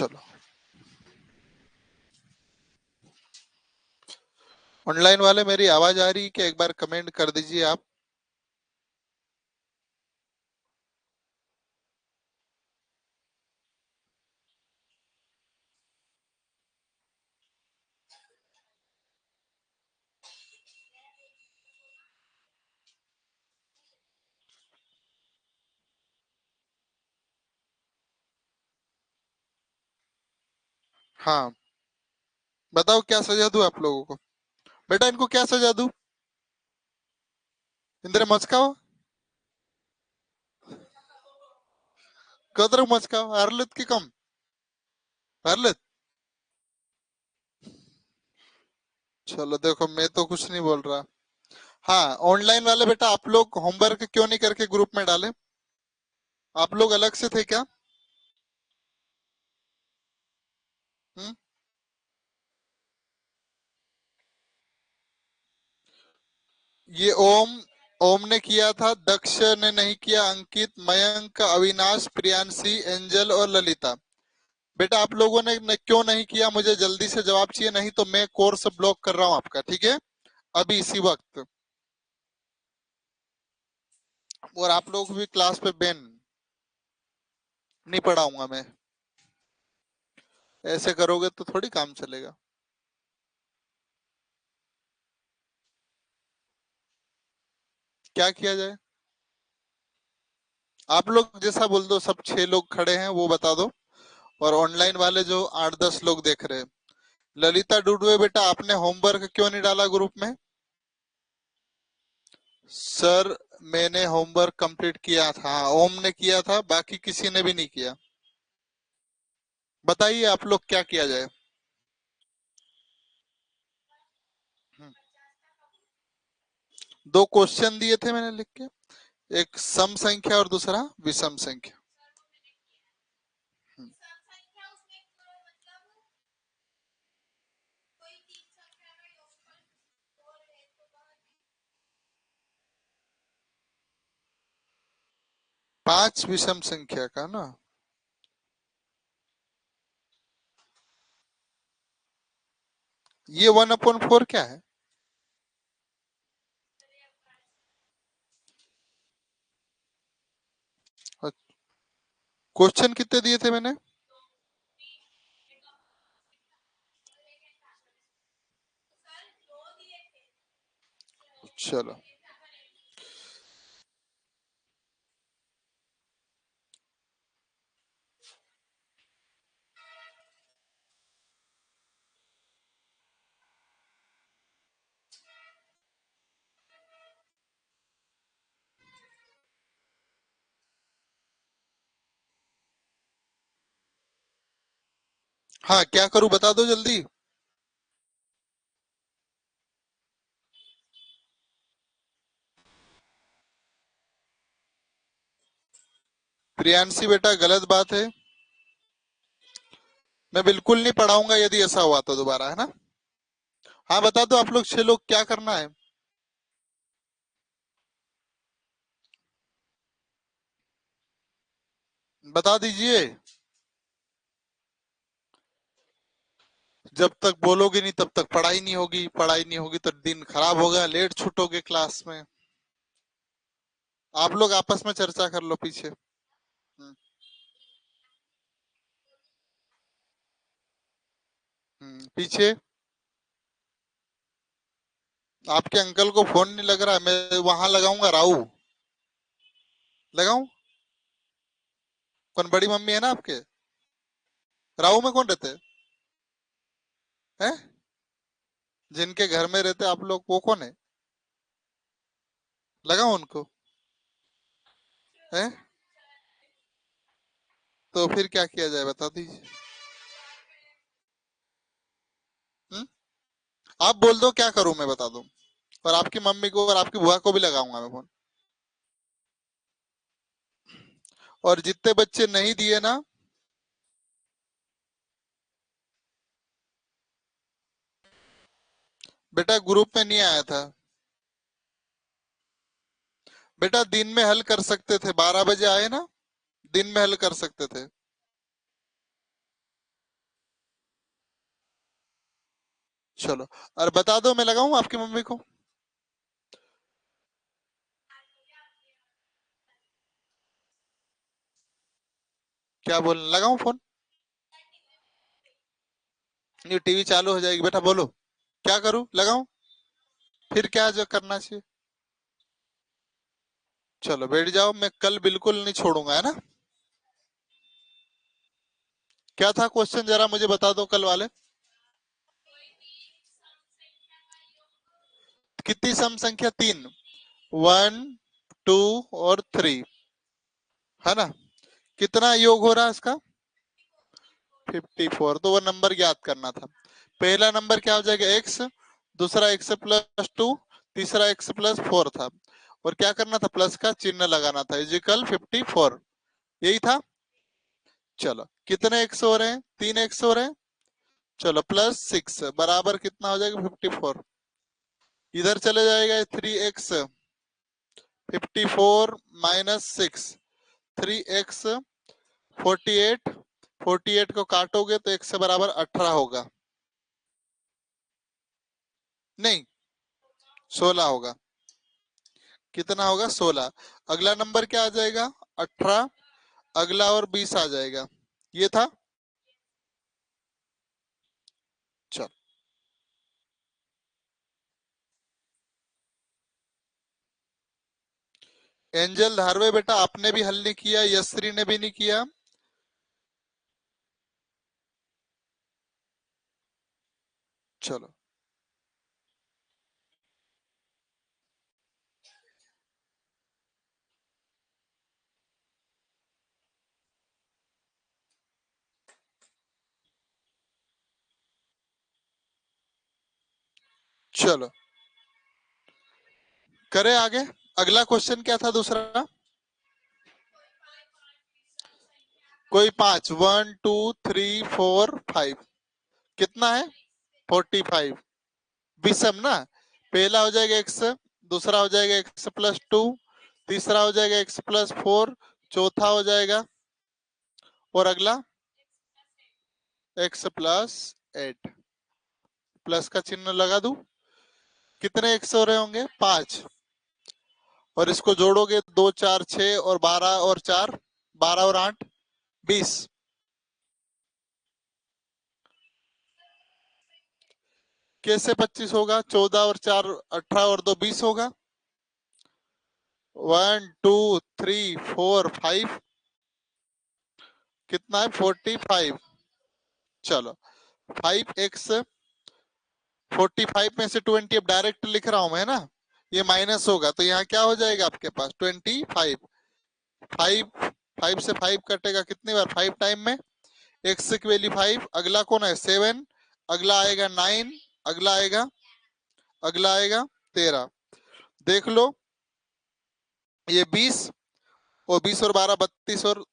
चलो, ऑनलाइन वाले मेरी आवाज आ रही है कि एक बार कमेंट कर दीजिए आप। हाँ, बताओ क्या सजा दूं आप लोगों को। बेटा इनको क्या सजा दूं? इंद्र मचकाओ, कदर मचकाओ, हरलत की कम हरलत। चलो देखो, मैं तो कुछ नहीं बोल रहा। हाँ, ऑनलाइन वाले बेटा आप लोग होमवर्क क्यों नहीं करके ग्रुप में डाले? आप लोग अलग से थे क्या? हम्म? ये ओम, ओम ने किया था, दक्ष ने नहीं किया, अंकित, मयंक, अविनाश, प्रियांशी, एंजल और ललिता। बेटा आप लोगों ने क्यों नहीं किया? मुझे जल्दी से जवाब चाहिए, नहीं तो मैं कोर्स ब्लॉक कर रहा हूँ आपका, ठीक है? अभी इसी वक्त। और आप लोग भी क्लास पे बैन, नहीं पढ़ाऊंगा मैं। ऐसे करोगे तो थोड़ी काम चलेगा। क्या किया जाए? आप लोग जैसा बोल दो, सब 6 लोग खड़े हैं वो बता दो। और ऑनलाइन वाले जो 8-10 लोग देख रहे हैं। ललिता डुडवे बेटा आपने होमवर्क क्यों नहीं डाला ग्रुप में? सर मैंने होमवर्क कंप्लीट किया था, ओम ने किया था, बाकी किसी ने भी नहीं किया। बताइए आप लोग क्या किया जाए। हम्म, 2 क्वेश्चन दिए थे मैंने लिख के, एक सम संख्या और दूसरा विषम संख्या। हम्म, 5 विषम संख्या का ना। ये 1/4 क्या है? क्वेश्चन कितने दिए थे मैंने? चलो, हाँ क्या करूं बता दो जल्दी। प्रियांशी बेटा गलत बात है, मैं बिल्कुल नहीं पढ़ाऊंगा यदि ऐसा हुआ तो दोबारा, है ना? हाँ बता दो आप लोग 6 लोग क्या करना है। बता दीजिए। जब तक बोलोगे नहीं तब तक पढ़ाई नहीं होगी, पढ़ाई नहीं होगी तो दिन खराब होगा, लेट छूटोगे क्लास में। आप लोग आपस में चर्चा कर लो पीछे। पीछे। आपके अंकल को फोन नहीं लग रहा है, मैं वहां लगाऊंगा राहु। लगाऊं? कौन बड़ी मम्मी है ना आपके? राहु में कौन रहते हैं? जिनके घर में रहते आप लोग वो कौन है? लगाऊं उनको? है? तो फिर क्या किया जाए बता दीजिए। हम्म? आप बोल दो क्या करूं मैं बता दूं। और आपकी मम्मी को और आपकी बुआ को भी लगाऊंगा मैं फोन। और जितने बच्चे नहीं दिए ना, बेटा ग्रुप में नहीं आया था। बेटा दिन में हल कर सकते थे, 12 बजे आए ना, दिन में हल कर सकते थे। चलो, और बता दो, मैं लगाऊं आपकी मम्मी को? क्या बोल, लगाऊं फोन? ये टीवी चालू हो जाएगी बेटा, बोलो। क्या करूं, लगाऊं? फिर क्या जो करना चाहिए? चलो बैठ जाओ, मैं कल बिल्कुल नहीं छोड़ूंगा, है ना? क्या था क्वेश्चन, जरा मुझे बता दो कल वाले। कितनी सम संख्या? तीन। वन, टू और थ्री, है ना? कितना योग हो रहा है इसका? 54। तो वो नंबर याद करना था। पहला नंबर क्या हो जाएगा? एक्स। दूसरा एक्स प्लस टू। तीसरा एक्स प्लस फोर था। और क्या करना था? प्लस का चिन्ह लगाना था, इजिकल 54। यही था। चलो, कितने एक्स हो रहे हैं? तीन एक्स हो रहे हैं। चलो, प्लस सिक्स बराबर कितना हो जाएगा? 54। इधर चले जाएगा, 3x। 54 minus six, 3x। 48। 48 को काटोगे तो x बराबर 18 होगा। नहीं, 16 होगा। कितना होगा? 16। अगला नंबर क्या आ जाएगा? 18। अगला और 20 आ जाएगा। ये था। चलो, एंजल धारवे बेटा, आपने भी हल नहीं किया, यशश्री ने भी नहीं किया। चलो, चलो करें आगे। अगला क्वेश्चन क्या था दूसरा? कोई पांच, 1 2 3 4 5। कितना है? 45। विषम ना। पहला हो जाएगा एक्स। दूसरा हो जाएगा एक्स प्लस टू। तीसरा हो जाएगा एक्स प्लस फोर। चौथा हो जाएगा, और अगला एक्स प्लस एट। प्लस का चिन्ह लगा दूं? कितने एक्स हो रहे होंगे? पांच। और इसको जोड़ोगे, दो चार छह, और 12 और चार, 12 और आठ, 20। कैसे 25 होगा? 14 और चार 18, और दो 20 होगा। 1 2 3 4 5। कितना है? 45। चलो, 5x। 45 में से 20 अब डायरेक्ट लिख रहा हूं मैं ना। ये माइनस होगा तो यहाँ क्या हो जाएगा आपके पास? 25। फाइव। फाइव से फाइव कटेगा कितनी बार? 5 टाइम में। एक्स की वैल्यू 5। अगला कौन है? 7। अगला आएगा 9। अगला आएगा, अगला आएगा 13। देख लो, ये 20। और 20 और 12 32, और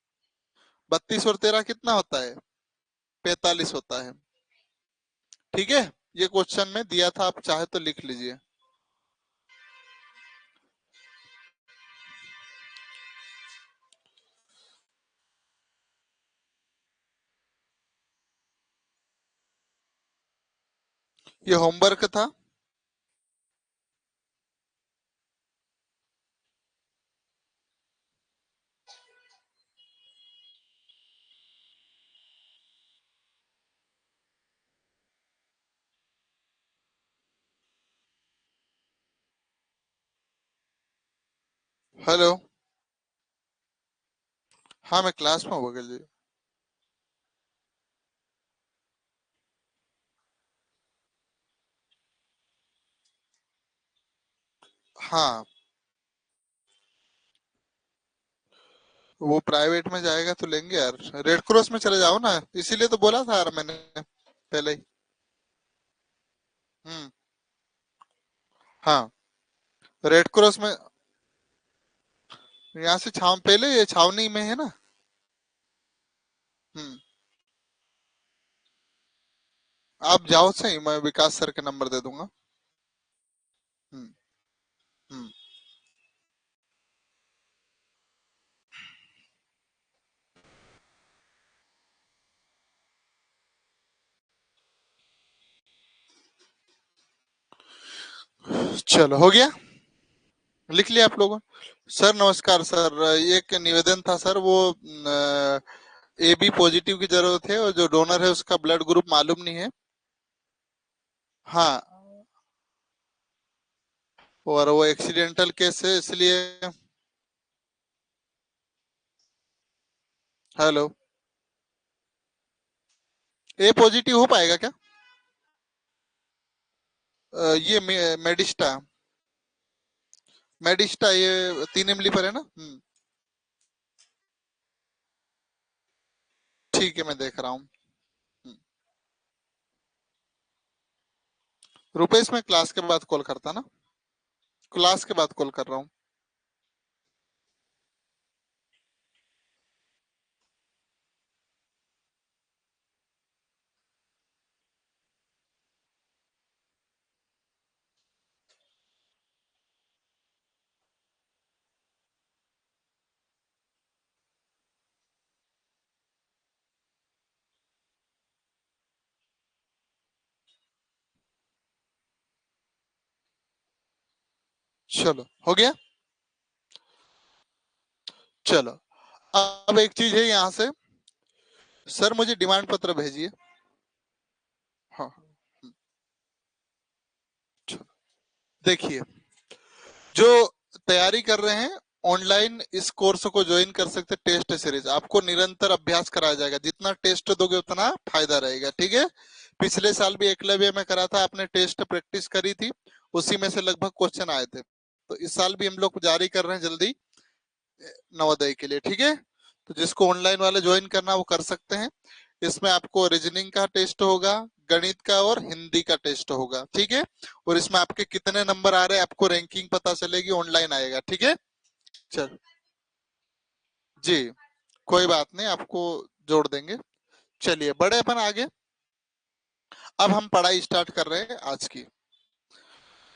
32 और 13 कितना होता है? 45 होता है। ठीक है, ये क्वेश्चन में दिया था, आप चाहे तो लिख लीजिए। ये होमवर्क था। हेलो। हाँ, मैं क्लास में हूँ बगल जी। हाँ, वो प्राइवेट में जाएगा तो लेंगे यार। रेड क्रॉस में चले जाओ ना, इसीलिए तो बोला था यार मैंने पहले ही। हम्म। हाँ, रेड क्रॉस में। यहाँ से छाव, पहले ये छावनी में है ना। हम्म। आप जाओ, सही, मैं विकास सर के नंबर दे दूंगा। हम्म। हम्म। चलो हो गया, लिख लिया आप लोगों। सर नमस्कार सर, एक निवेदन था सर, वो ए बी पॉजिटिव की जरूरत है और जो डोनर है उसका ब्लड ग्रुप मालूम नहीं है। हाँ, और वो एक्सीडेंटल केस है इसलिए। हेलो, ए पॉजिटिव हो पाएगा क्या? ये मेडिस्टा, मेडिस्टा ये 3 इमली पर है ना। ठीक है, मैं देख रहा हूँ। रुपेश, मैं क्लास के बाद कॉल करता ना, क्लास के बाद कॉल कर रहा हूँ। चलो हो गया। चलो, अब एक चीज है यहाँ से, सर मुझे डिमांड पत्र भेजिए। हाँ, चलो देखिए, जो तैयारी कर रहे हैं ऑनलाइन इस कोर्स को ज्वाइन कर सकते हैं। टेस्ट सीरीज आपको निरंतर अभ्यास कराया जाएगा, जितना टेस्ट दोगे उतना फायदा रहेगा, ठीक है। पिछले साल भी एकलव्य में करा था, आपने टेस्ट प्रैक्टिस करी थी, उसी में से लगभग क्वेश्चन आए थे। तो इस साल भी हम लोग जारी कर रहे हैं जल्दी नवोदय के लिए, ठीक है। तो जिसको ऑनलाइन वाले ज्वाइन करना वो कर सकते हैं। इसमें आपको रीजनिंग का टेस्ट होगा, गणित का और हिंदी का टेस्ट होगा, ठीक है। और इसमें आपके कितने नंबर आ रहे हैं आपको रैंकिंग पता चलेगी, ऑनलाइन आएगा, ठीक है। चल जी, कोई बात नहीं, आपको जोड़ देंगे। चलिए बड़े अपन आगे, अब हम पढ़ाई स्टार्ट कर रहे हैं आज की।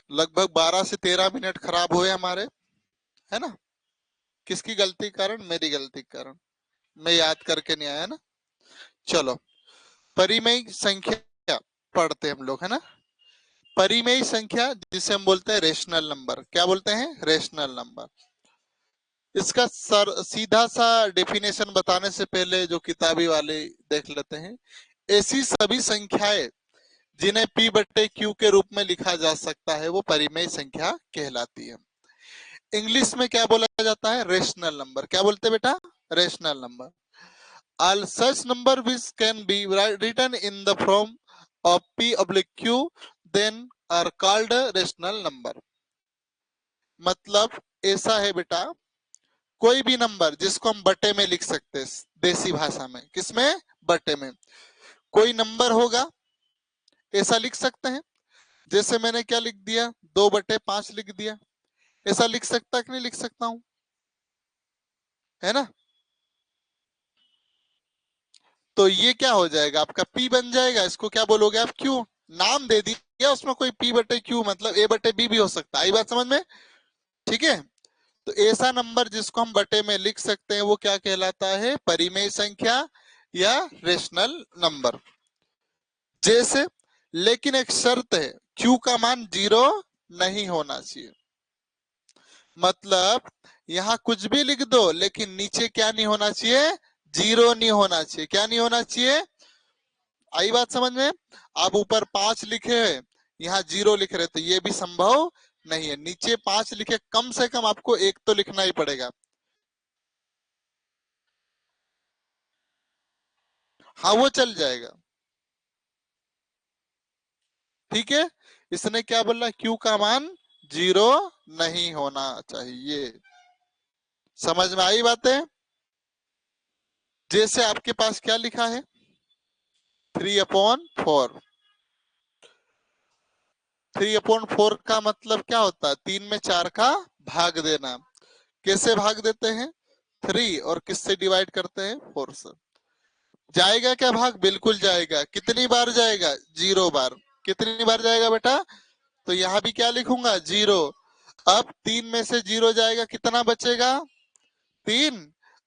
लगभग 12 से 13 मिनट खराब हुए हमारे, है ना। किसकी गलती के कारण? मेरी गलती के कारण, मैं याद करके नहीं आया ना। चलो, परिमेय संख्या पढ़ते हम लोग, है ना। परिमेय संख्या जिसे हम बोलते हैं रेशनल नंबर, क्या बोलते हैं? Rational number. इसका सीधा सा डेफिनेशन बताने से पहले जो किताबी वाले देख लेते हैं। ऐसी सभी संख्याएं जिन्हें p बट्टे q के रूप में लिखा जा सकता है वो परिमेय संख्या कहलाती है। इंग्लिश में क्या बोला जाता है? Rational number. क्या बोलते हैं बेटा? Rational number. All such number which can be written in the form of p oblique q then are called rational number। मतलब ऐसा है बेटा, कोई भी नंबर जिसको हम बटे में लिख सकते हैं, देसी भाषा में किसमें? बटे में। कोई नंबर होगा ऐसा लिख सकते हैं, जैसे मैंने क्या लिख दिया, 2/5 लिख दिया। ऐसा लिख सकता कि नहीं लिख सकता हूं? है ना। तो ये क्या हो जाएगा? आपका p बन जाएगा। इसको क्या बोलोगे आप? q। नाम दे दिया उसमें, कोई p बटे q मतलब a बटे b भी हो सकता है। आई बात समझ में? ठीक है। तो ऐसा नंबर जिसको हम बटे में लिख सकते हैं वो क्या कहलाता है? परिमेय संख्या या रेशनल नंबर। जैसे, लेकिन एक शर्त है, q का मान 0 नहीं होना चाहिए। मतलब यहाँ कुछ भी लिख दो लेकिन नीचे क्या नहीं होना चाहिए? 0 नहीं होना चाहिए। क्या नहीं होना चाहिए? आई बात समझ में? आप ऊपर 5 लिखे हैं, यहाँ 0 लिख रहे, तो ये भी संभव नहीं है। नीचे 5 लिखे, कम से कम आपको एक तो लिखना ही पड़ेगा। हाँ वो चल जाएगा, ठीक है। इसने क्या बोला? क्यू का मान 0 नहीं होना चाहिए। समझ में आई बातें? जैसे आपके पास क्या लिखा है? 3/4। 3/4 का मतलब क्या होता है? 3 में 4 का भाग देना। कैसे भाग देते हैं? 3 और किससे डिवाइड करते हैं? 4 से। जाएगा क्या भाग? बिल्कुल जाएगा। कितनी बार जाएगा? 0 बार। कितनी बार जाएगा बेटा? तो यहाँ भी क्या लिखूंगा? 0। अब 3 में से 0 जाएगा, कितना बचेगा? 3।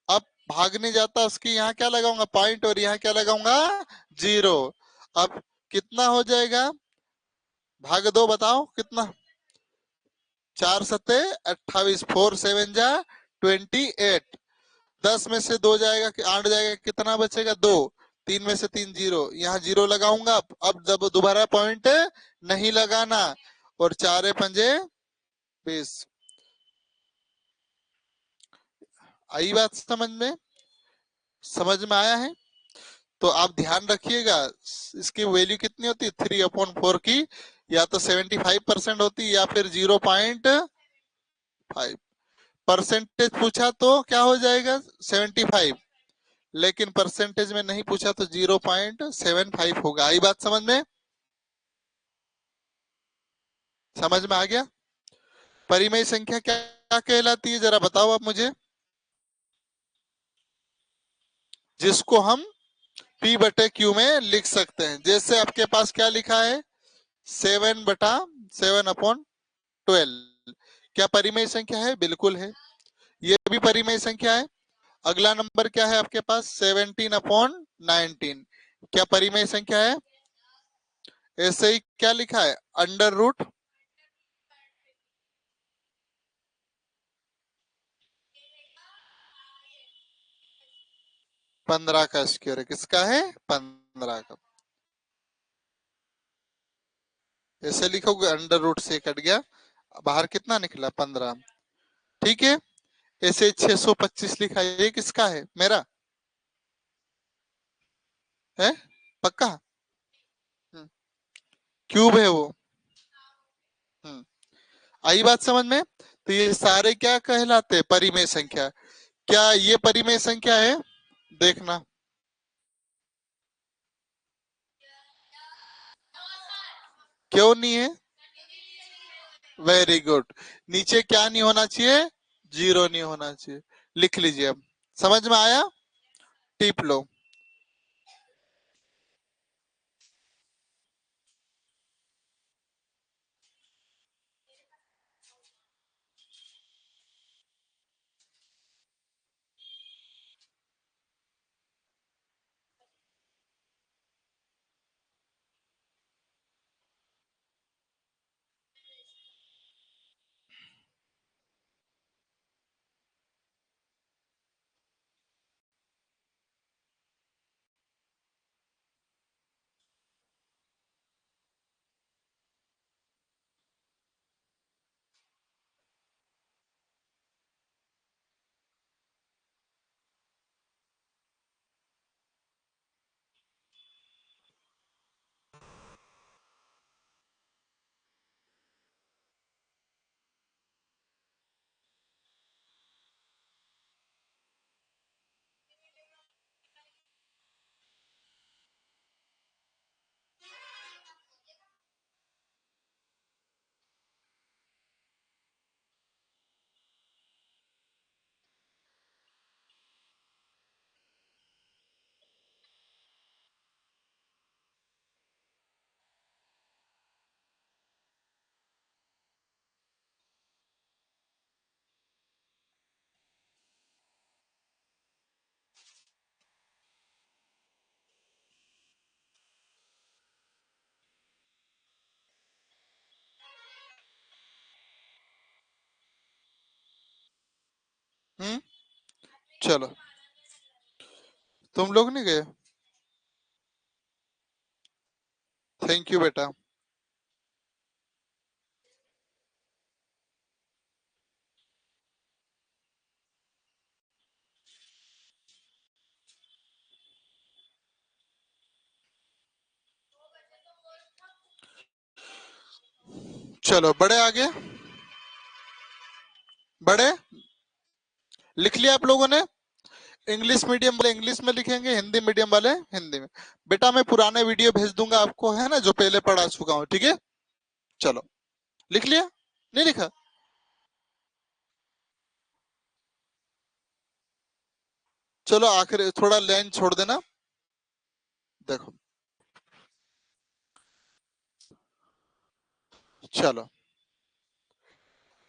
अब भागने जाता उसकी यहाँ क्या लगाऊंगा? पॉइंट। और यहाँ क्या लगाऊंगा? 0। अब कितना हो जाएगा? भाग दो, बताओ कितना? 4 सत्ते 28, 4 7 जा 28। 10 में से 2 जाएगा, 8 जाएगा, कितना बचेगा? 2। 3 में से 3 जीरो, यहाँ जीरो लगाऊंगा। अब जब दोबारा पॉइंट नहीं लगाना। और 4 पंजे 20। आई बात समझ में? समझ में आया है? तो आप ध्यान रखिएगा, इसकी वैल्यू कितनी होती है? 3/4 की, या तो 75% होती है या फिर 0.5। परसेंटेज पूछा तो क्या हो जाएगा? 75। लेकिन परसेंटेज में नहीं पूछा तो 0.75 होगा। आई बात समझ में? समझ में आ गया? परिमेय संख्या क्या क्या कहलाती है, जरा बताओ आप मुझे। जिसको हम P/Q में लिख सकते हैं। जैसे आपके पास क्या लिखा है? 7/7/12। क्या परिमेय संख्या है? बिल्कुल है। ये भी परिमेय संख्या है। अगला नंबर क्या है आपके पास? 17/19। क्या परिमेय संख्या है? ऐसे ही क्या लिखा है? √। 15 का स्क्वायर है। किसका है? 15 का। ऐसे लिखोगे, √ से कट गया, बाहर कितना निकला? 15। ठीक है। ऐसे 625 लिखा है, ये किसका है? मेरा है? पक्का? हम्म, क्यूब है वो। हम्म, आई बात समझ में? तो ये सारे क्या कहलाते हैं? परिमेय संख्या। क्या ये परिमेय संख्या है? देखना। क्यों नहीं है? Very good. नीचे क्या नहीं होना चाहिए? जीरो नहीं होना चाहिए। लिख लीजिए। अब समझ में आया? टिप लो। हम्म। चलो, तुम लोग नहीं गए? थैंक यू बेटा। चलो, बड़े आगे। बड़े लिख लिया आप लोगों ने? इंग्लिश मीडियम वाले इंग्लिश में लिखेंगे, हिंदी मीडियम वाले हिंदी में। बेटा मैं पुराने वीडियो भेज दूंगा आपको, है ना, जो पहले पढ़ा चुका हूँ। ठीक है? चलो, लिख लिया? नहीं लिखा? चलो, आखिर थोड़ा लाइन छोड़ देना। देखो, चलो।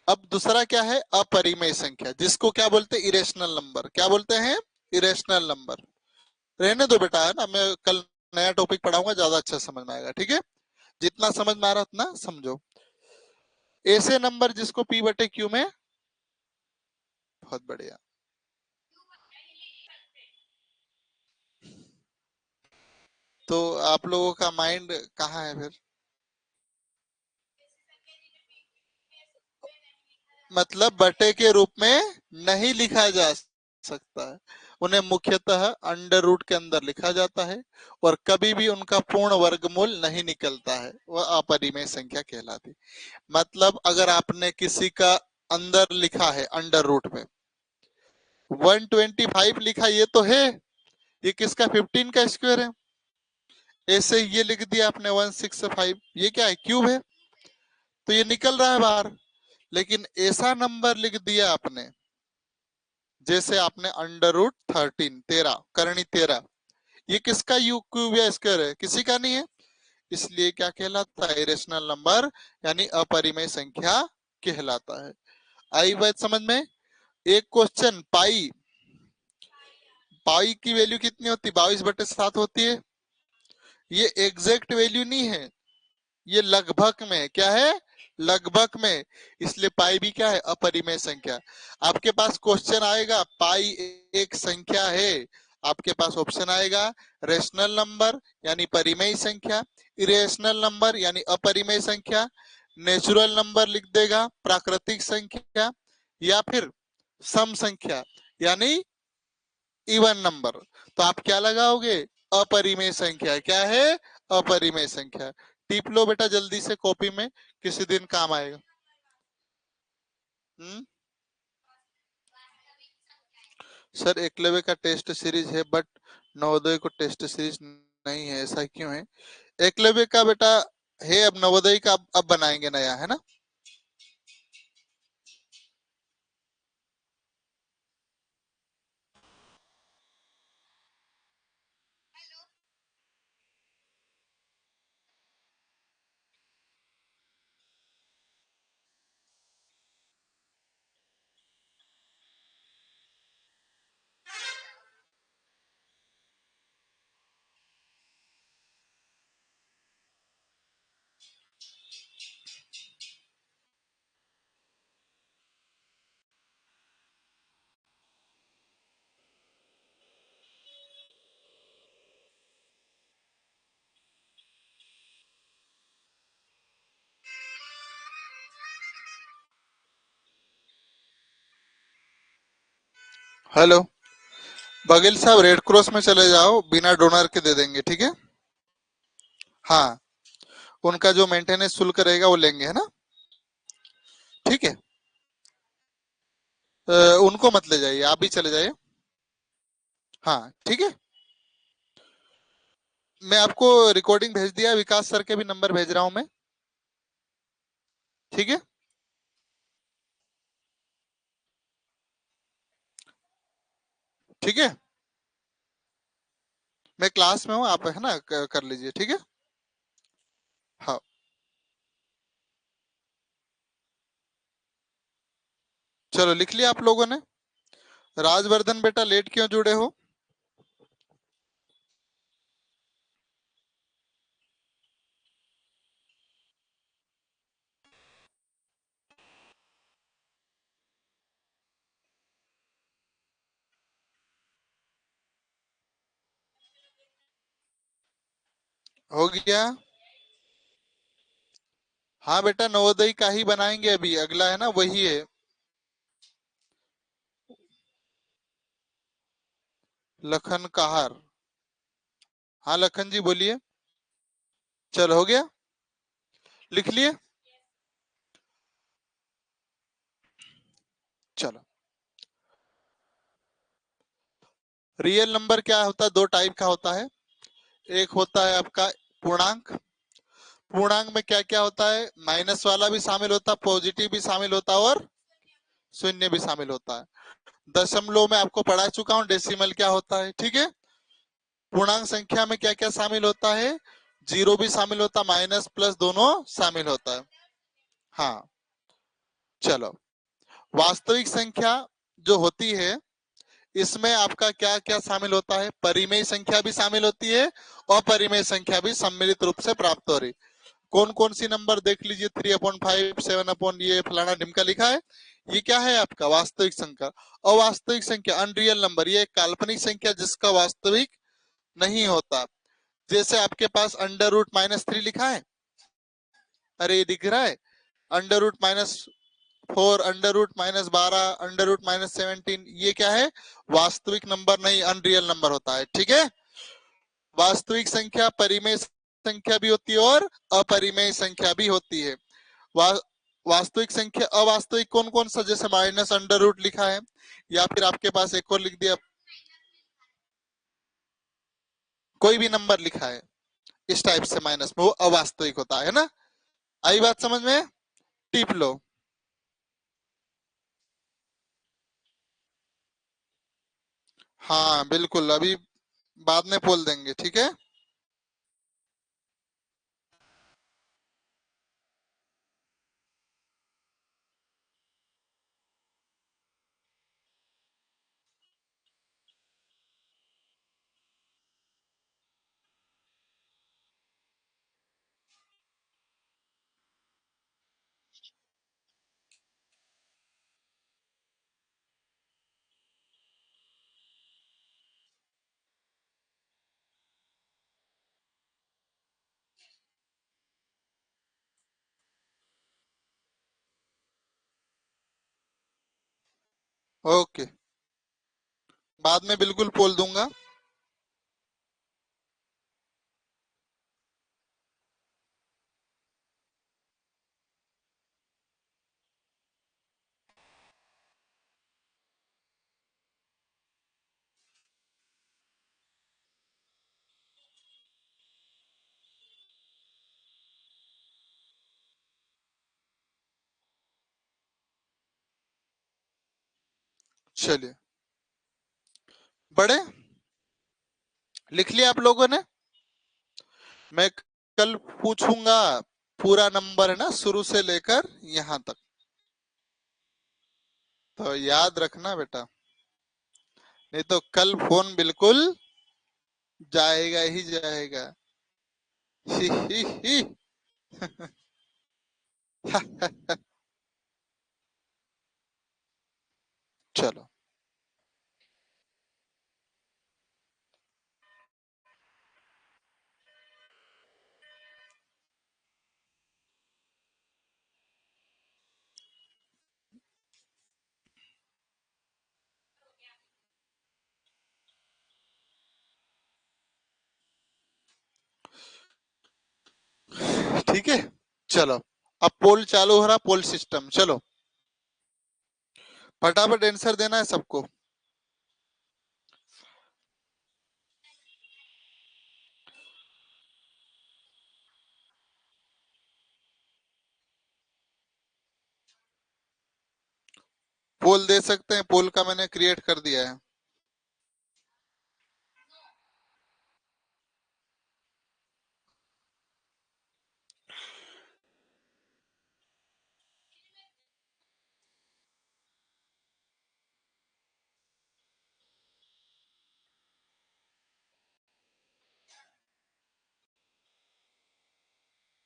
अब दूसरा क्या है? अपरिमेय संख्या, जिसको क्या बोलते हैं? Irrational number. क्या बोलते हैं? Irrational number. रहने दो बेटा, है ना, मैं कल नया टॉपिक पढ़ाऊंगा, ज्यादा अच्छा समझ में आएगा। ठीक है? जितना समझ में आ रहा उतना समझो। ऐसे नंबर जिसको P बटे Q में, बहुत बढ़िया। तो आप लोगों का माइंड कहाँ है फिर? मतलब बटे के रूप में नहीं लिखा जा सकता है, उन्हें मुख्यतः अंडर रूट के अंदर लिखा जाता है और कभी भी उनका पूर्ण वर्गमूल नहीं निकलता है, वह अपरिमेय संख्या कहलाती। मतलब अगर आपने किसी का अंदर लिखा है अंडर रूट में 125 लिखा, ये तो है, ये किसका 15 का स्क्वायर है। ऐसे ये लिख दिया आपने 165, ये क्या है, क्यूब है, तो ये निकल रहा है बाहर। लेकिन ऐसा नंबर लिख दिया आपने, जैसे आपने अंडर रूट 13, 13 करनी 13, ये किसका यू क्यूब या स्क्वायर है, किसी का नहीं है, इसलिए क्या कहलाता है, इरेशनल नंबर यानी अपरिमेय संख्या कहलाता है। आई बात समझ में? एक क्वेश्चन, पाई, पाई की वैल्यू कितनी होती है, 22/7 होती है। ये एग्जैक्ट वैल्यू नहीं है, ये लगभग में, क्या है, लगभग में, इसलिए पाई भी क्या है, अपरिमेय संख्या। आपके पास क्वेश्चन आएगा पाई एक संख्या है, आपके पास ऑप्शन आएगा रेशनल नंबर यानी परिमेय संख्या, इरेशनल नंबर यानी अपरिमेय संख्या, नेचुरल नंबर लिख देगा प्राकृतिक संख्या, या फिर सम संख्या यानी इवन नंबर। तो आप क्या लगाओगे, अपरिमेय संख्या, क्या है, अपरिमेय संख्या। टिप लो बेटा जल्दी से कॉपी में, किसी दिन काम आएगा। सर एकलव्य का टेस्ट सीरीज है बट नवोदय को टेस्ट सीरीज नहीं है, ऐसा क्यों है? एकलव्य का बेटा है, अब नवोदय का अब बनाएंगे नया, है ना। हेलो, बघेल साहब रेड क्रॉस में चले जाओ, बिना डोनर के दे देंगे, ठीक है। हाँ, उनका जो मेंटेनेंस शुल्क रहेगा वो लेंगे, है ना, ठीक है। उनको मत ले जाइए, आप भी चले जाइए। हाँ ठीक है, मैं आपको रिकॉर्डिंग भेज दिया, विकास सर के भी नंबर भेज रहा हूं मैं, ठीक है। ठीक है, मैं क्लास में हूँ, आप है ना कर लीजिए, ठीक है। हाँ, चलो लिख लिया आप लोगों ने। राजवर्धन बेटा लेट क्यों जुड़े हो? हो गया। हाँ बेटा, नवोदय का ही बनाएंगे, अभी अगला है ना वही है। लखन कहार, हाँ लखन जी बोलिए। चलो हो गया, लिख लिए। चलो, रियल नंबर क्या होता है, दो टाइप का होता है। एक होता है आपका पूर्णांक, पूर्णांक में क्या क्या होता है, माइनस वाला भी शामिल होता है, पॉजिटिव भी शामिल होता है और शून्य भी शामिल होता है। दशमलव में आपको पढ़ा चुका हूँ डेसिमल क्या होता है, ठीक है। पूर्णांक संख्या में क्या क्या शामिल होता है, जीरो भी शामिल होता है, माइनस प्लस दोनों शामिल होता है। हाँ, चलो, वास्तविक संख्या जो होती है, इसमें आपका क्या क्या शामिल होता है, परिमेय संख्या भी शामिल होती है, अपरिमेय संख्या भी सम्मिलित रूप से प्राप्त हो रही। कौन कौन सी नंबर देख लीजिए, 3/5, 7 ये फलाना ढिमका लिखा है, ये क्या है आपका वास्तविक संख्या। अवास्तविक संख्या अनरियल नंबर, ये एक काल्पनिक संख्या जिसका वास्तविक नहीं होता। जैसे आपके पास अंडर रूट -3 लिखा है, अरे ये दिख रहा है, under root -4, under root -12, under root -17, ये क्या है, वास्तविक नंबर नहीं, अनरियल नंबर होता है। ठीक है, वास्तविक संख्या परिमेय संख्या भी होती है और अपरिमेय संख्या भी होती है। वा, वास्तविक संख्या अवास्तविक कौन कौन सा, जैसे माइनस अंडर रूट लिखा है, या फिर आपके पास एक और लिख दिया, कोई भी नंबर लिखा है इस टाइप से माइनस में, वो अवास्तविक होता है ना। आई बात समझ में, टिप लो। हाँ बिल्कुल, अभी बाद में बोल देंगे, ठीक है। ओके, बाद में बिल्कुल बोल दूंगा। चलिए, बड़े लिख लिया आप लोगों ने। मैं कल पूछूंगा, पूरा नंबर है ना, शुरू से लेकर यहाँ तक, तो याद रखना बेटा, नहीं तो कल फोन बिल्कुल जाएगा ही जाएगा। ही ही ही। चलो ठीक है, चलो अब पोल चालू हो रहा, पोल सिस्टम, चलो फटाफट आंसर देना है सबको। पोल दे सकते हैं, पोल का मैंने क्रिएट कर दिया है।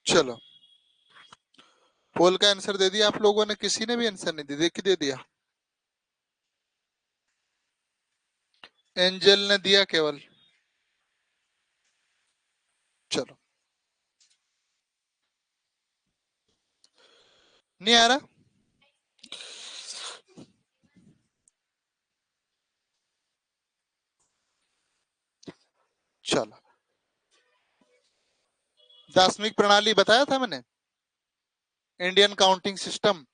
चलो, पोल का आंसर दे दिया आप लोगों ने, किसी ने भी आंसर नहीं दिया, दे दिया, एंजल ने दिया केवल। चलो, नहीं आ रहा, चलो, दार्शनिक प्रणाली बताया था मैंने, इंडियन काउंटिंग सिस्टम,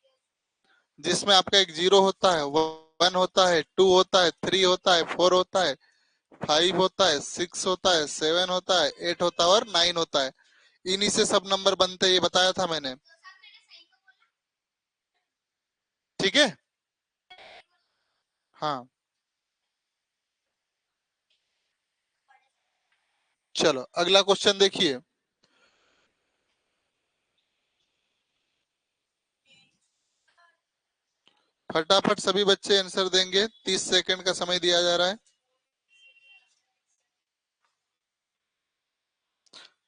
जिसमें आपका एक 0 होता है, 1 होता है, 2 होता है, 3 होता है, 4 होता है, 5 होता है, 6 होता है, 7 होता है, 8 होता है और 9 होता है। इन्हीं से सब नंबर बनते हैं, ये बताया था मैंने। ठीक है, हाँ। चलो अगला क्वेश्चन देखिए, फटाफट सभी बच्चे आंसर देंगे, 30 सेकंड का समय दिया जा रहा है।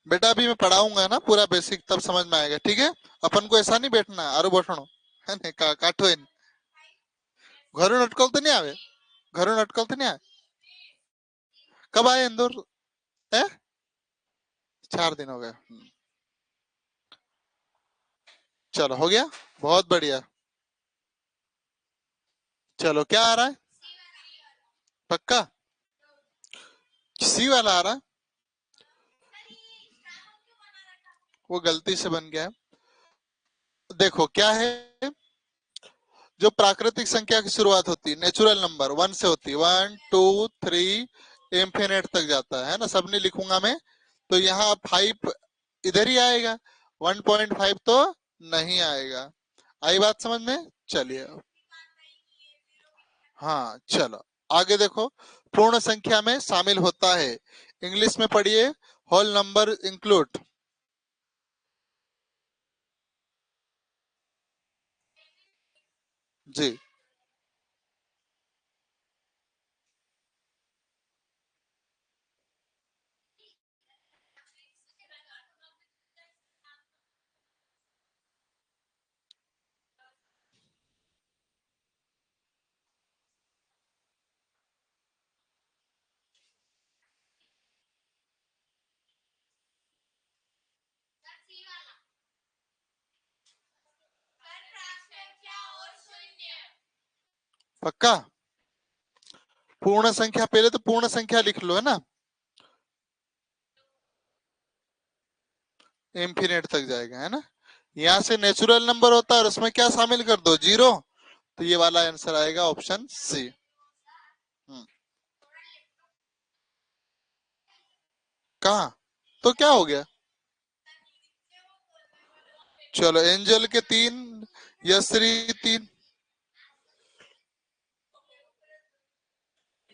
बेटा अभी मैं पढ़ाऊंगा ना पूरा बेसिक, तब समझ में आएगा, ठीक है। अपन को ऐसा नहीं बैठना आरो बैठनो है ने काठो इन घरों अटकल तो नहीं आवे, घरों अटकल तो नहीं आए। कब आए इंदौर है? 4 दिन हो गए। चलो हो गया, बहुत बढ़िया। चलो क्या आ रहा है? पक्का सी वाला आ रहा है, वो गलती से बन गया है। देखो क्या है, जो प्राकृतिक संख्या की शुरुआत होती है नेचुरल नंबर 1 से होती है, 1 2 3 इंफिनिट तक जाता है ना, सबने लिखूंगा मैं। तो यहाँ 5 इधर ही आएगा, 1.5 तो नहीं आएगा। आई बात समझ में? चलिए हाँ चलो आगे देखो, पूर्ण संख्या में शामिल होता है, इंग्लिश में पढ़िए, होल नंबर इंक्लूड। जी पक्का, पूर्ण संख्या पहले तो पूर्ण संख्या लिख लो है ना, इंफिनिट तक जाएगा है ना। यहाँ से नेचुरल नंबर होता है और उसमें क्या शामिल कर दो, जीरो। तो ये वाला आंसर आएगा ऑप्शन सी। कहा? तो क्या हो गया? चलो एंजल के 3, यश्री 3।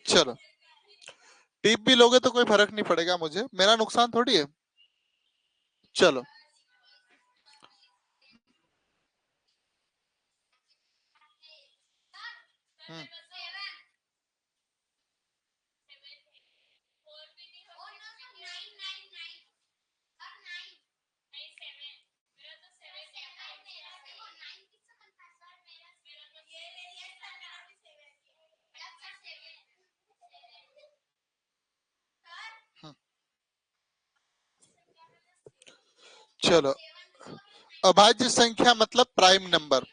चलो टिप भी लोगे तो कोई फर्क नहीं पड़ेगा मुझे, मेरा नुकसान थोड़ी है। चलो हम्म, हम्म। चलो अभाज्य संख्या मतलब प्राइम नंबर,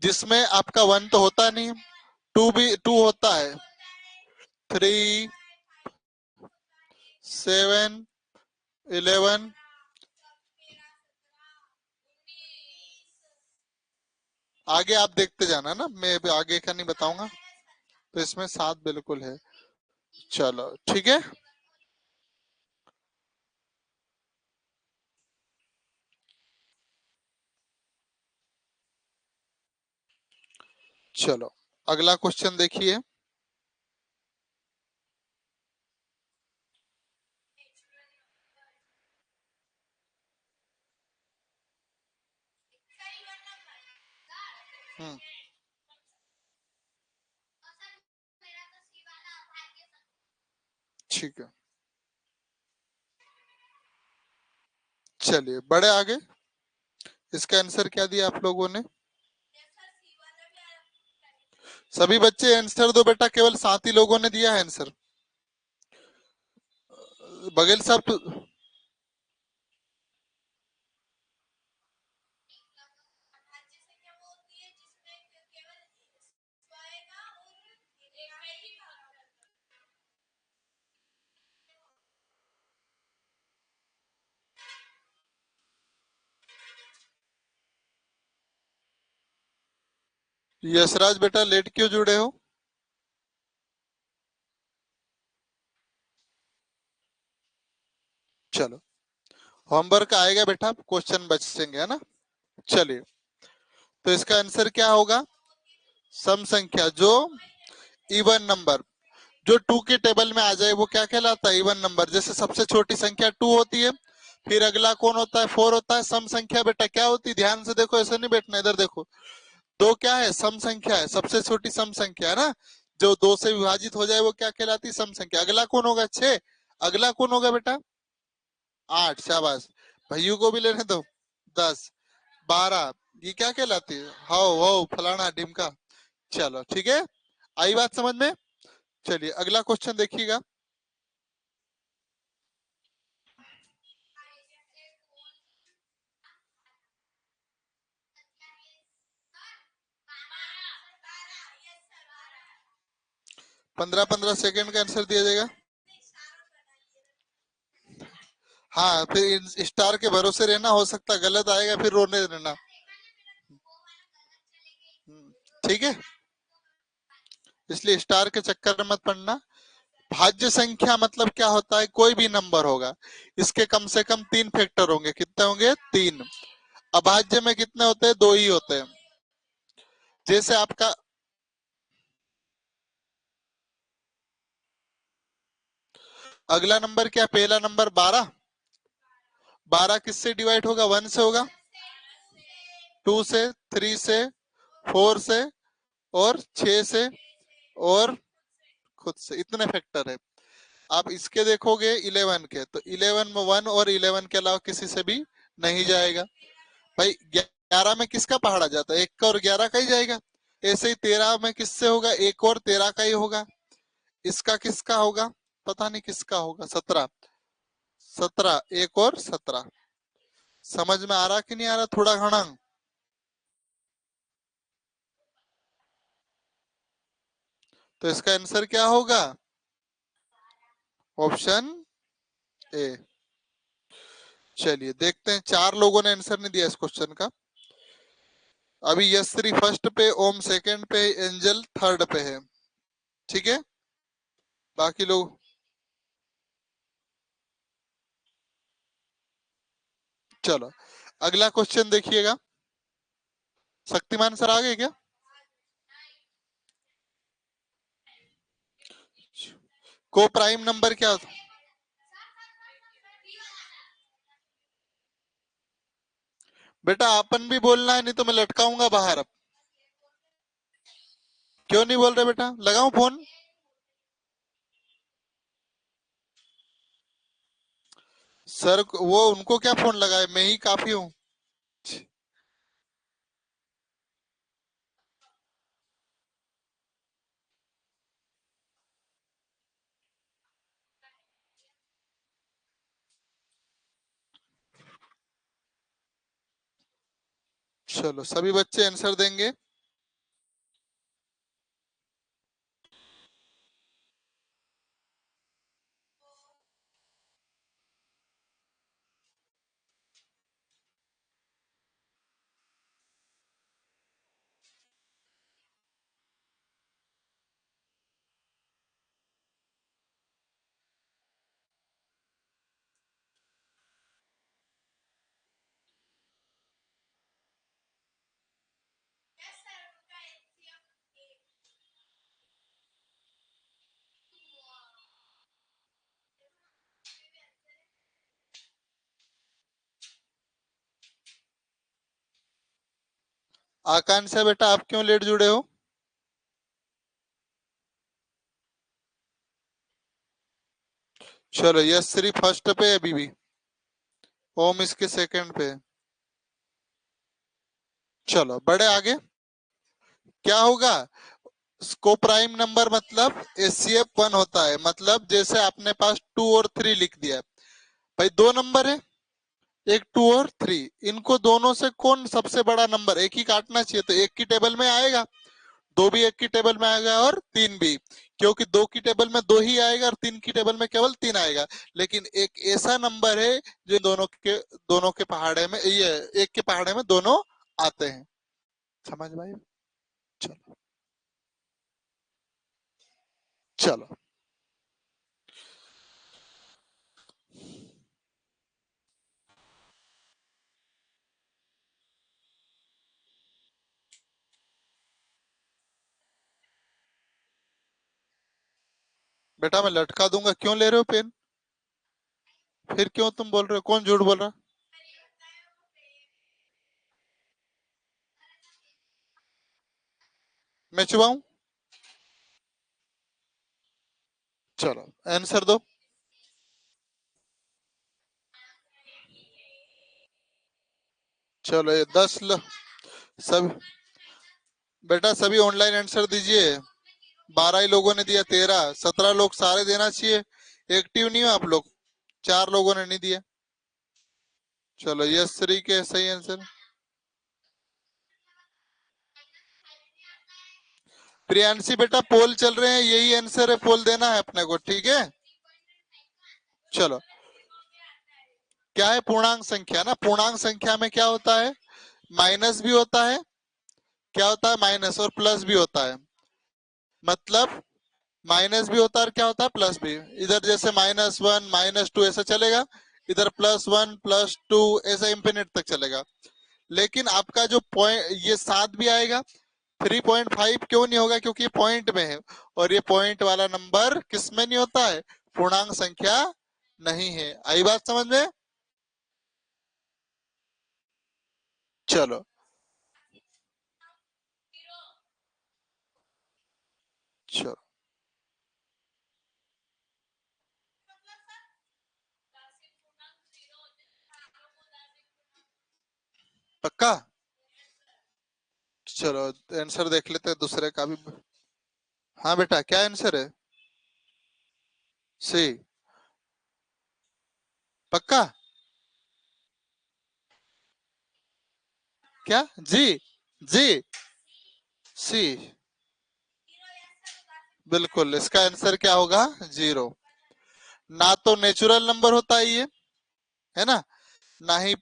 जिसमें आपका 1 तो होता नहीं, 2 भी 2 होता है, 3 7 11। आगे आप देखते जाना ना, मैं अभी आगे का नहीं बताऊंगा। तो इसमें 7 बिल्कुल है। चलो ठीक है। चलो अगला क्वेश्चन देखिए। हम्म, ठीक है। चलिए बढ़े आगे, इसका आंसर क्या दिया आप लोगों ने? सभी बच्चे आंसर दो बेटा, केवल 7 ही लोगों ने दिया है आंसर। बघेल साहब तो यशराज बेटा लेट क्यों जुड़े हो? चलो होमवर्क आएगा बेटा, क्वेश्चन बचेंगे है ना। चलिए तो इसका आंसर क्या होगा, सम संख्या जो इवन नंबर, जो 2 के टेबल में आ जाए वो क्या कहलाता है, इवन नंबर। जैसे सबसे छोटी संख्या 2 होती है, फिर अगला कौन होता है, 4 होता है। सम संख्या बेटा क्या होती है, ध्यान से देखो, ऐसे नहीं बैठना, इधर देखो। दो क्या है, सम संख्या है, सबसे छोटी सम संख्या है ना, जो 2 से विभाजित हो जाए वो क्या कहलाती है, सम संख्या। अगला कौन होगा, 6। अगला कौन होगा बेटा, 8, शाबाश। भैयू को भी लेने दो, 10, 12, ये क्या कहलाती है? हाउ वाउ फलाना ढिमका। चलो ठीक है, आई बात समझ में। चलिए अगला क्वेश्चन देखिएगा। पंद्रह 15 सेकेंड का आंसर दिया जाएगा। हाँ, फिर स्टार के भरोसे रहना, हो सकता है गलत आएगा, फिर रोने रहना। ठीक है, इसलिए स्टार के चक्कर में मत पड़ना। भाज्य संख्या मतलब क्या होता है? कोई भी नंबर होगा, इसके कम से कम 3 फैक्टर होंगे। कितने होंगे? 3। अभाज्य में कितने होते हैं? 2 ही होते हैं। जैसे आपका अगला नंबर क्या? पहला नंबर 12। 12 किससे डिवाइड होगा? 1 से होगा, 2 से, 3 से, 4 से, और 6 से, और खुद से। इतने फैक्टर है। आप इसके देखोगे 11 के, तो 11 में 1 और 11 के अलावा किसी से भी नहीं जाएगा। भाई 11 में किसका पहाड़ा जाता है? 1 का और 11 का ही जाएगा। ऐसे ही 13 में किससे होगा? 1 और 13 का ही होगा। इसका किसका होगा? पता नहीं किसका होगा। 17, 17, 1 और 17। समझ में आ रहा कि नहीं आ रहा? थोड़ा घना। तो इसका आंसर क्या होगा? Option A. चलिए देखते हैं, 4 लोगों ने आंसर नहीं दिया इस क्वेश्चन का। अभी यश्री फर्स्ट पे, ओम सेकंड पे, एंजल थर्ड पे है। ठीक है, बाकी लोग। चलो अगला क्वेश्चन देखिएगा। शक्तिमान सर आ गए क्या? को प्राइम नंबर क्या होता? बेटा अपन भी बोलना है, नहीं तो मैं लटकाऊंगा बाहर। अब क्यों नहीं बोल रहे बेटा? लगाऊं फोन? सर वो उनको क्या फोन लगाए, मैं ही काफी हूँ। चलो सभी बच्चे आंसर देंगे। आकांक्षा बेटा आप क्यों लेट जुड़े हो? चलो यश्री फर्स्ट पे है अभी भी, ओम इसके सेकंड पे है। चलो बड़े आगे। क्या होगा? को प्राइम नंबर मतलब एचसीएफ 1 होता है। मतलब जैसे आपने पास 2 और 3 लिख दिया है। भाई 2 नंबर है, एक 2 और 3, इनको दोनों से कौन सबसे बड़ा नंबर? एक ही काटना चाहिए, तो एक की टेबल में आएगा। 2 भी एक की टेबल में आएगा, और 3 भी, क्योंकि 2 की टेबल में 2 ही आएगा और 3 की टेबल में केवल 3 आएगा। लेकिन एक ऐसा नंबर है जो दोनों के पहाड़े में, ये एक के पहाड़े में दोनों आते हैं। समझ भाई? चलो चलो। बेटा मैं लटका दूंगा, क्यों ले रहे हो पेन? फिर क्यों तुम बोल रहे हो? कौन झूठ बोल रहा? मैं चुबाऊं? चलो आंसर दो। चलो ये 10 सब बेटा सभी ऑनलाइन आंसर दीजिए। 12 ही लोगों ने दिया, 13, 17 लोग सारे देना चाहिए। एक्टिव नहीं हो आप लोग, 4 लोगों ने नहीं दिया। चलो यस श्री के सही आंसर। प्रियांशी बेटा पोल चल रहे हैं, यही आंसर है, पोल देना है अपने को, ठीक है। चलो क्या है, पूर्णांक संख्या ना, पूर्णांक संख्या में क्या होता है, माइनस भी होता है, क्या होता है माइनस, और प्लस भी होता है। मतलब माइनस भी होता है और क्या होता है प्लस भी। इधर जैसे -1 -2 ऐसा चलेगा, इधर +1 +2 ऐसा इंफिनिट तक चलेगा। लेकिन आपका जो पॉइंट ये 7 भी आएगा, 3.5 क्यों नहीं होगा, क्योंकि पॉइंट में है, और ये पॉइंट वाला नंबर किस में नहीं होता है, पूर्णांक संख्या नहीं है। आई बात समझ में। चलो चलो पक्का। चलो आंसर देख लेते हैं दूसरे का भी। हाँ बेटा क्या आंसर है, सी। पक्का। क्या जी, जी, सी। बिल्कुल इसका आंसर क्या होगा, 0। ना तो नेचुरल नंबर होता है ये, है ना, ना ही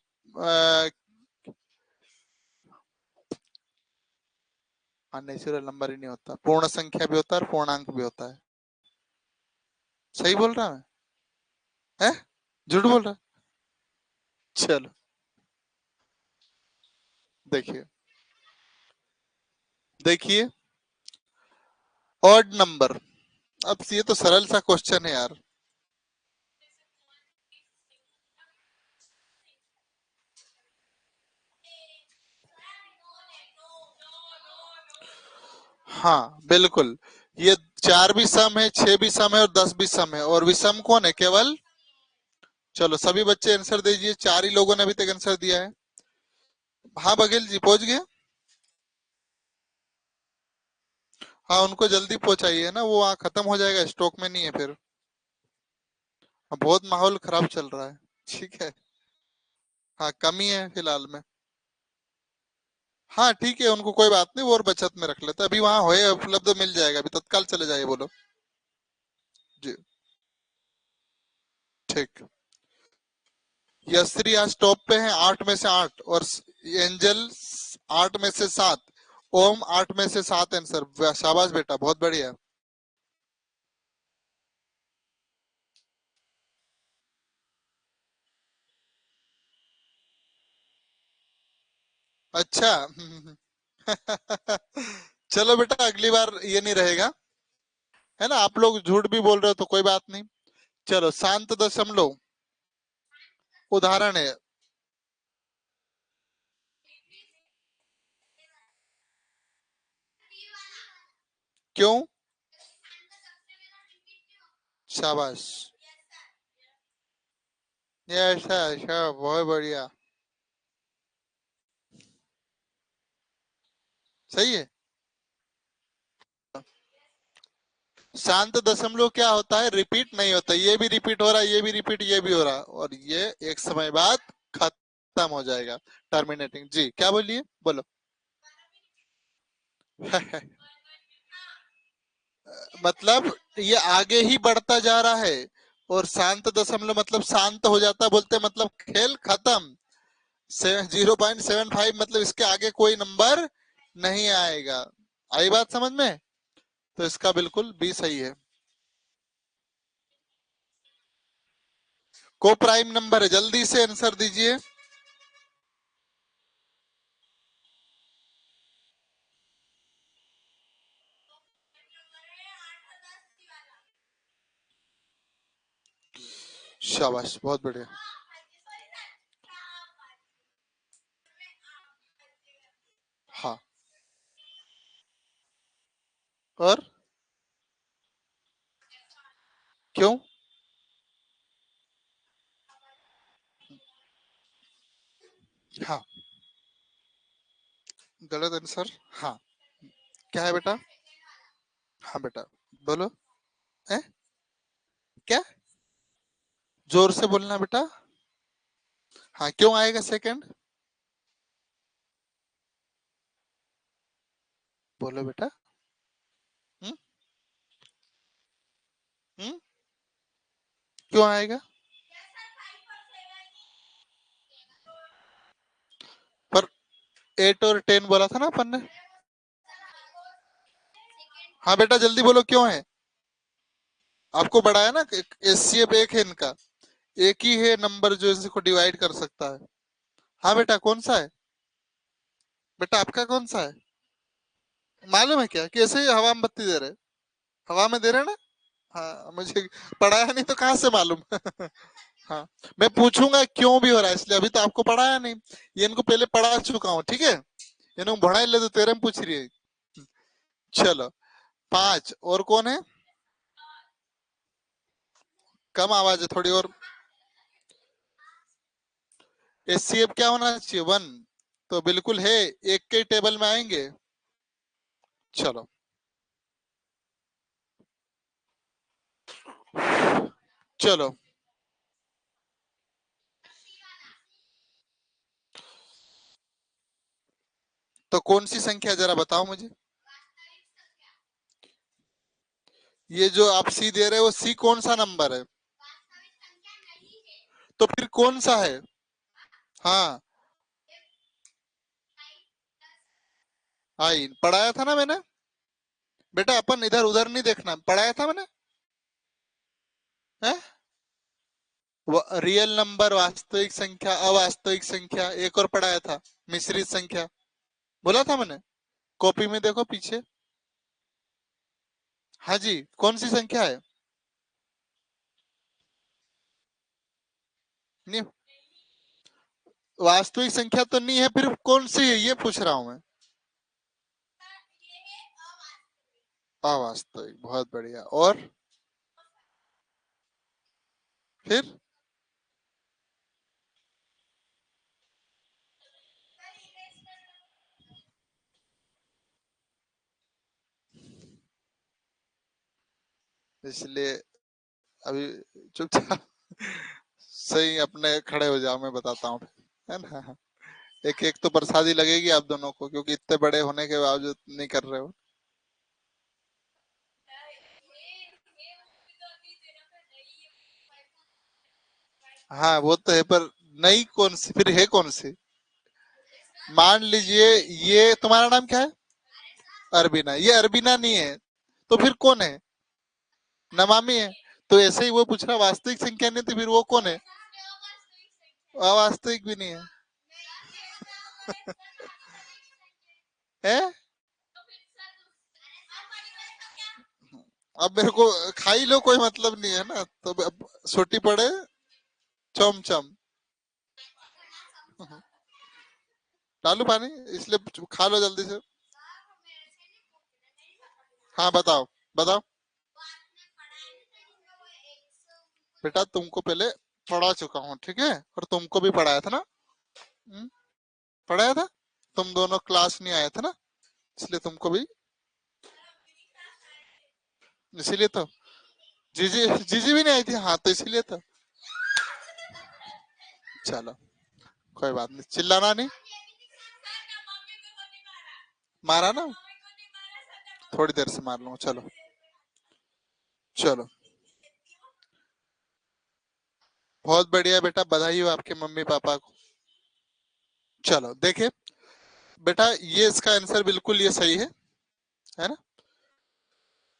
नेचुरल नंबर ही नहीं होता, पूर्ण संख्या भी होता है और पूर्णांक भी होता है। सही बोल रहा है, झूठ बोल रहा है। चलो देखिए, देखिए ऑड नंबर। अब ये तो सरल सा क्वेश्चन है यार। हाँ बिल्कुल, ये 4 भी सम है, 6 भी सम है और 10 भी सम है, और विषम कौन है केवल। चलो सभी बच्चे आंसर दीजिए, 4 ही लोगों ने अभी तक आंसर दिया है। हाँ बघेल जी पहुंच गए। हाँ उनको जल्दी पहुंचाइए ना, वो वहाँ खत्म हो जाएगा, स्टॉक में नहीं है फिर। बहुत माहौल खराब चल रहा है, ठीक है। हाँ कमी है फिलहाल में। हाँ ठीक है, उनको कोई बात नहीं, वो और बचत में रख लेते, अभी वहाँ होए उपलब्ध मिल जाएगा, अभी तत्काल चले जाइए बोलो। जी ठीक। यश्री आज टॉप पे है, 8 में से 8, और एंजल 8 में से 7, ओम 8 में से 7 आंसर। शाबाश बेटा बहुत बढ़िया। अच्छा चलो बेटा अगली बार ये नहीं रहेगा, है ना, आप लोग झूठ भी बोल रहे हो तो कोई बात नहीं। चलो शांत दशमलव उदाहरण है। क्यों। शाबाश, ये ऐसा ऐसा बहुत बढ़िया, सही है। शांत दशमलव क्या होता है, रिपीट नहीं होता, ये भी रिपीट हो रहा है, ये भी रिपीट, ये भी हो रहा है, और ये एक समय बाद खत्म हो जाएगा, टर्मिनेटिंग। जी क्या बोलिए बोलो मतलब ये आगे ही बढ़ता जा रहा है, और शांत दशमलव मतलब शांत हो जाता, बोलते मतलब खेल खत्म। 0.75 मतलब इसके आगे कोई नंबर नहीं आएगा। आई बात समझ में। तो इसका बिल्कुल बी सही है। को प्राइम नंबर है, जल्दी से आंसर दीजिए। शाबाश बहुत बढ़िया। हाँ और क्यों। हाँ गलत आंसर। हाँ, क्या है बेटा? हाँ बेटा, बोलो। है? क्या? जोर से बोलना बेटा। हाँ, क्यों आएगा सेकंड? बोलो बेटा। हम्म? हम्म? क्यों आएगा? पर 8 और 10 बोला था ना अपन ने। हाँ बेटा, जल्दी बोलो क्यों है। आपको बढ़ाया ना, एचसीएफ एक है इनका। एक ही है नंबर जो इसको डिवाइड कर सकता है। हाँ बेटा, कौन सा है? बेटा आपका कौन सा है? मालूम है क्या? कैसे ही हवा में बत्ती दे रहे? हवा में दे रहे ना। हाँ, मुझे पढ़ाया नहीं तो कहाँ से मालूम? हाँ, मैं पूछूंगा क्यों भी हो रहा है, इसलिए अभी तो आपको पढ़ाया नहीं। ये इनको पहले पढ़ा चुका हूँ, ठीक है। इन्होंने बढ़ाई ले तो तेरे में पूछ रही है। चलो, 5 और कौन है? कम आवाज है थोड़ी और। एचसीएफ क्या होना चाहिए? 1। तो बिल्कुल है, एक के टेबल में आएंगे। चलो, चलो। तो कौन सी संख्या जरा बताओ मुझे। ये जो आप सी दे रहे हो, सी कौन सा नंबर है? तो फिर कौन सा है? हाँ, आई पढ़ाया था ना मैंने। बेटा अपन इधर उधर नहीं देखना, पढ़ाया था मैंने। है? रियल नंबर, वास्तविक संख्या, अवास्तविक संख्या, एक और पढ़ाया था, मिश्रित संख्या। बोला था मैंने। कॉपी में देखो पीछे। हाँ जी, कौन सी संख्या है? नहीं, वास्तविक संख्या तो नहीं है, फिर कौन सी है ये पूछ रहा हूं मैं। अवास्तविक, बहुत बढ़िया। और फिर? इसलिए अभी चुपचाप सही अपने खड़े हो जाओ, मैं बताता हूँ, है ना। एक एक तो प्रसादी लगेगी आप दोनों को, क्योंकि इतने बड़े होने के बावजूद नहीं कर रहे हो। हाँ वो तो है, पर नई कौन सी फिर है? कौन सी? मान लीजिए, ये तुम्हारा नाम क्या है? अरबीना। ये अरबीना नहीं है, तो फिर कौन है? नमामि है। तो ऐसे ही वो पूछ रहा, वास्तविक संख्या नहीं तो फिर वो कौन है? अवास्तविक भी नहीं है। है? अब मेरे को खाई लो, कोई मतलब नहीं है ना, तो अब छोटी पड़े चम चम। डालू पानी, इसलिए खा लो जल्दी से। हाँ बताओ, बताओ। बेटा तुमको पहले पढ़ा चुका हूँ, ठीक है, और तुमको भी पढ़ाया था ना। हम्म, पढ़ाया था। तुम दोनों क्लास नहीं आए थे ना, इसलिए तुमको भी। इसीलिए तो। जीजी जीजी भी नहीं आई थी, हाँ, तो इसीलिए तो। चलो, कोई बात नहीं, चिल्लाना नहीं। मारा ना, थोड़ी देर से मार लूंगा। चलो, चलो। बहुत बढ़िया बेटा, बधाई हो आपके मम्मी पापा को। चलो देखिए बेटा, ये इसका आंसर बिल्कुल ये सही है ना।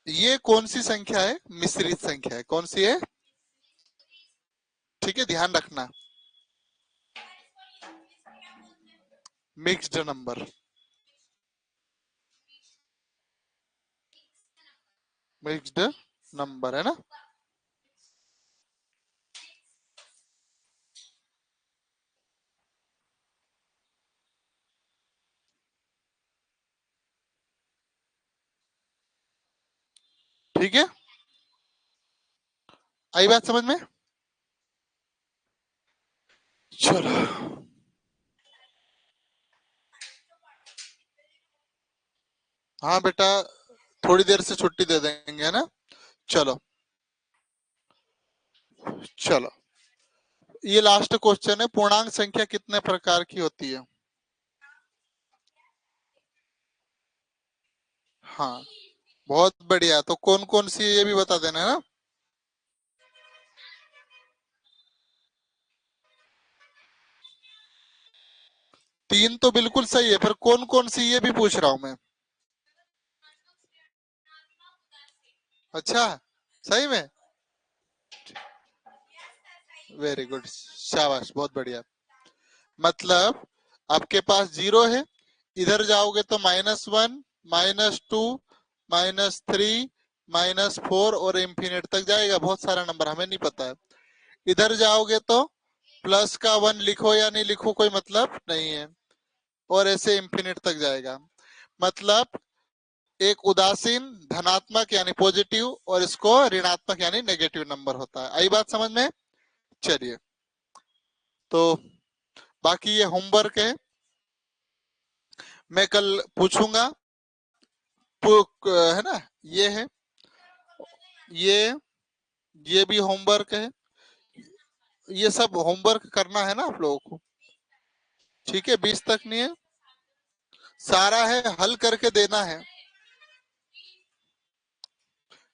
ये कौन सी संख्या है? मिश्रित संख्या है। कौन सी है? ठीक है, ध्यान रखना। Mixed number. मिक्स्ड नंबर है ना। ठीक है, आई बात समझ में? चलो, हाँ बेटा, थोड़ी देर से छुट्टी दे देंगे, है ना। चलो चलो, ये लास्ट क्वेश्चन है, पूर्णांक संख्या कितने प्रकार की होती है। हाँ, बहुत बढ़िया। तो कौन कौन सी है ये भी बता देना, है ना। तीन तो बिल्कुल सही है, पर कौन कौन सी ये भी पूछ रहा हूं मैं। अच्छा, सही में। वेरी गुड, शाबाश, बहुत बढ़िया। मतलब आपके पास जीरो है, इधर जाओगे तो -1, -2, -3, -4 और इंफिनिट तक जाएगा। बहुत सारा नंबर, हमें नहीं पता है। इधर जाओगे तो प्लस का 1 लिखो या नहीं लिखो कोई मतलब नहीं है, और ऐसे इंफिनिट तक जाएगा। मतलब एक उदासीन धनात्मक यानी पॉजिटिव, और इसको ऋणात्मक यानी नेगेटिव नंबर होता है। आई बात समझ में। चलिए, तो बाकी ये होमवर्क है, मैं कल पूछूंगा। है ना, ये है, ये ये भी होमवर्क है। ये सब होमवर्क करना है ना आप लोगों को। ठीक है, 20 तक नहीं है, सारा है, हल करके देना है।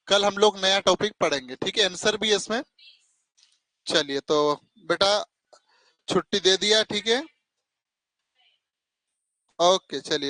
कल हम लोग नया टॉपिक पढ़ेंगे, ठीक है, आंसर भी है इसमें। चलिए तो बेटा, छुट्टी दे दिया, ठीक है। ओके, चलिए।